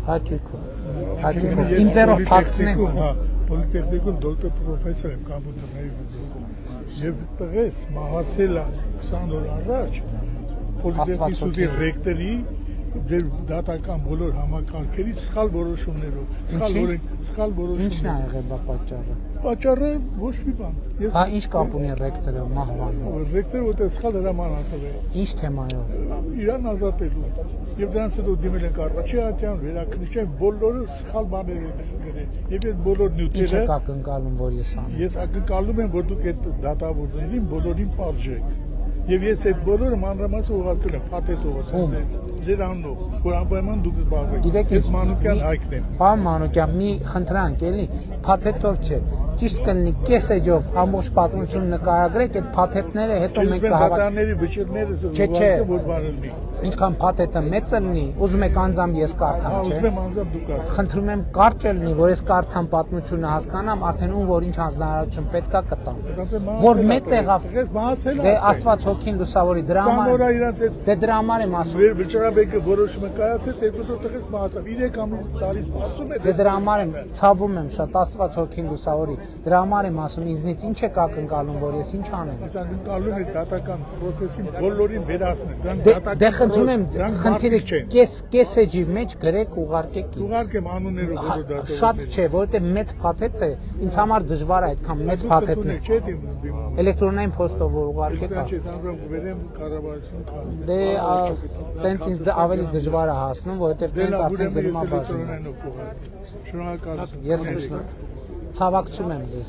Հաճիկով, իմ ձերով փակցնենք։ Պոլիտեխնիկում դոկտոր պրոֆեսոր եմ կամպյուտերների եւ տղես մահացել է 20 օր առաջ պոլիտեխնիկի ռեկտորի դատական բոլոր համակարգերից սխալ որոշումներով։ Սխալ որոշումներ։ Ինչն է եղել բա պատճառը։ Պատճառը ոչ մի բան։ Հա ինչ կապ ունի ռեկտորը մահվան։ Ռեկտորը որտեղ սխալ հրաման ատվել։ Ինչ թեմայով։ Իրան ազատելու։ Եվ դրանց հետո դիմել ենք Արվաչի ատյան, վերաքննիչեն բոլորը սխալ բաներ են գրել։ Եվ այդ բոլոր նյութերը։ Ինչ եք ակնկալում, որ ես անեմ։ Ես ակնկալում եմ, որ դուք այդ դատավորներին բոլորին պատժեք։ Եվ ես այդ բոլորը մանրամասն ուղարկել եմ փաթեթով ձեր անունով, որ անպայման դուք զբաղվեք։ Ես Մանուկյան Հայկն եմ։ Պարոն Մանուկյան, մի խնդրանք էլի, փաթեթով չէ։ Ճիշտ կլինի կես էջով ամբողջ պատմություն նկարագրեք, այդ փաթեթները հետո մենք կհավատանների վճիրները ուղարկել որ բան լինի։ Ինչքան փաթեթը մեծ լինի, ուզում եք անձամբ ես կարդամ, չէ՞։ Ուզում եմ անձամբ դուք կարդաք։ Խնդրում եմ կարճ լինի, որ ես կարդամ պատմությունը հասկանամ, արդեն ում որ ինչ հանձնարարություն պետքա կտամ։ Որ մեծ եղավ։ Դե Աստված հոգին լուսավորի դրա համար։ Դե դրա համար եմ ասում։ Վճարաբեկը որոշումը կայացեց, հետո տղես մահացավ։ 3 տարի սպասում է։ Դե դրա համար եմ ցավում եմ շատ, Աստված հոգին լուսավորի։ Դրա համար եմ ասում, ինձնից ինչ եք ակնկալում, որ ես ինչ անեմ։ Ես ակնկալում եմ դատական process-ին բոլորին վերացնել։ Դե խնդրում եմ, խնդիրը կես էջի մեջ գրեք, ուղարկեք ինձ։ Ուղարկեմ անունները բոլոր դատավորների։ Շատ չէ, որովհետև մեծ փաթեթ է, ինձ համար դժվար է այդքան մեծ փաթեթն է։ Էլեկտրոնային փոստով որ ուղարկեք։ Դե տենց ինձ ավելի դժվար է հասնում, որովհետև տենց արդեն գրում եմ բաժանում։ Շնորհակալություն։ Ես եմ ցավակցում եմ ձեզ։